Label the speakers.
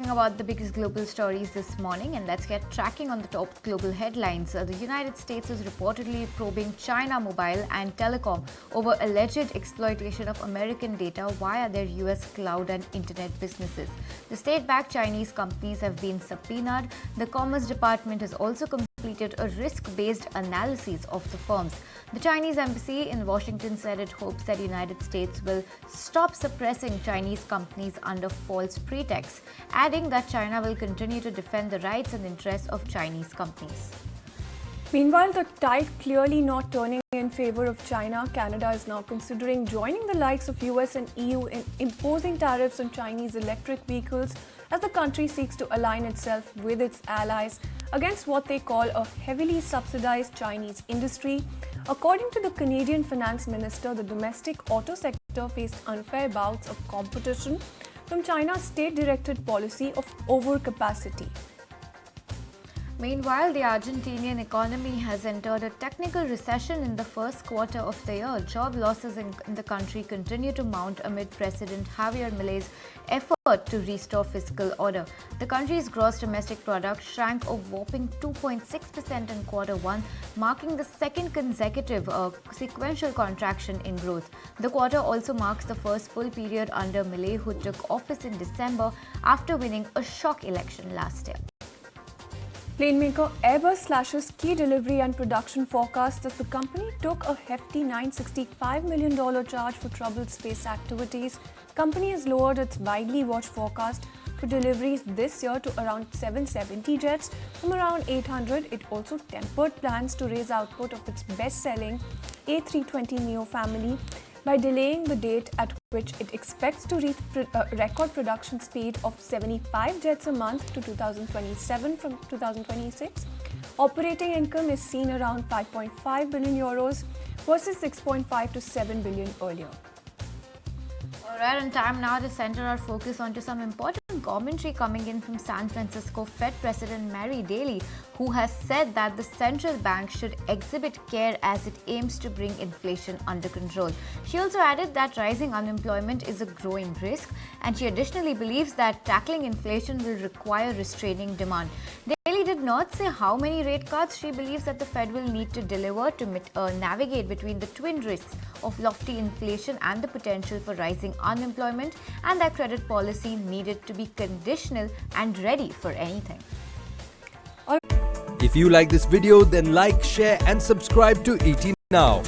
Speaker 1: talking about the biggest global stories this morning, and let's get tracking on the top global headlines. The United States is reportedly probing China Mobile and Telecom over alleged exploitation of American data via their US cloud and internet businesses. The state-backed Chinese companies have been subpoenaed. The Commerce Department has also completed a risk-based analysis of the firms. The Chinese embassy in Washington said it hopes that the United States will stop suppressing Chinese companies under false pretexts, adding that China will continue to defend the rights and interests of Chinese companies.
Speaker 2: Meanwhile, the tide clearly not turning in favor of China, Canada is now considering joining the likes of US and EU in imposing tariffs on Chinese electric vehicles as the country seeks to align itself with its allies against what they call a heavily subsidized Chinese industry. According to the Canadian Finance Minister, the domestic auto sector faced unfair bouts of competition from China's state-directed policy of overcapacity.
Speaker 1: Meanwhile, the Argentinian economy has entered a technical recession in the first quarter of the year. Job losses in the country continue to mount amid President Javier Milei's effort to restore fiscal order. The country's gross domestic product shrank a whopping 2.6% in quarter one, marking the second consecutive sequential contraction in growth. The quarter also marks the first full period under Milei, who took office in December after winning a shock election last year.
Speaker 2: Plane maker Airbus slashes key delivery and production forecasts as the company took a hefty $965 million charge for troubled space activities. Company has lowered its widely watched forecast for deliveries this year to around 770 jets from around 800. It also tempered plans to raise output of its best-selling A320neo family by delaying the date at which it expects to reach record production speed of 75 jets a month to 2027 from 2026. Operating income is seen around 5.5 billion euros versus 6.5 to 7 billion earlier.
Speaker 1: Alright, and time now to center our focus onto some important commentary coming in from San Francisco Fed President Mary Daly, who has said that the central bank should exhibit care as it aims to bring inflation under control. She also added that rising unemployment is a growing risk, and she additionally believes that tackling inflation will require restraining demand. Daly did not say how many rate cuts she believes that the Fed will need to deliver to navigate between the twin risks of lofty inflation and the potential for rising unemployment, and that credit policy needed to be conditional and ready for anything.
Speaker 3: If you like this video, then like, share and subscribe to ET Now.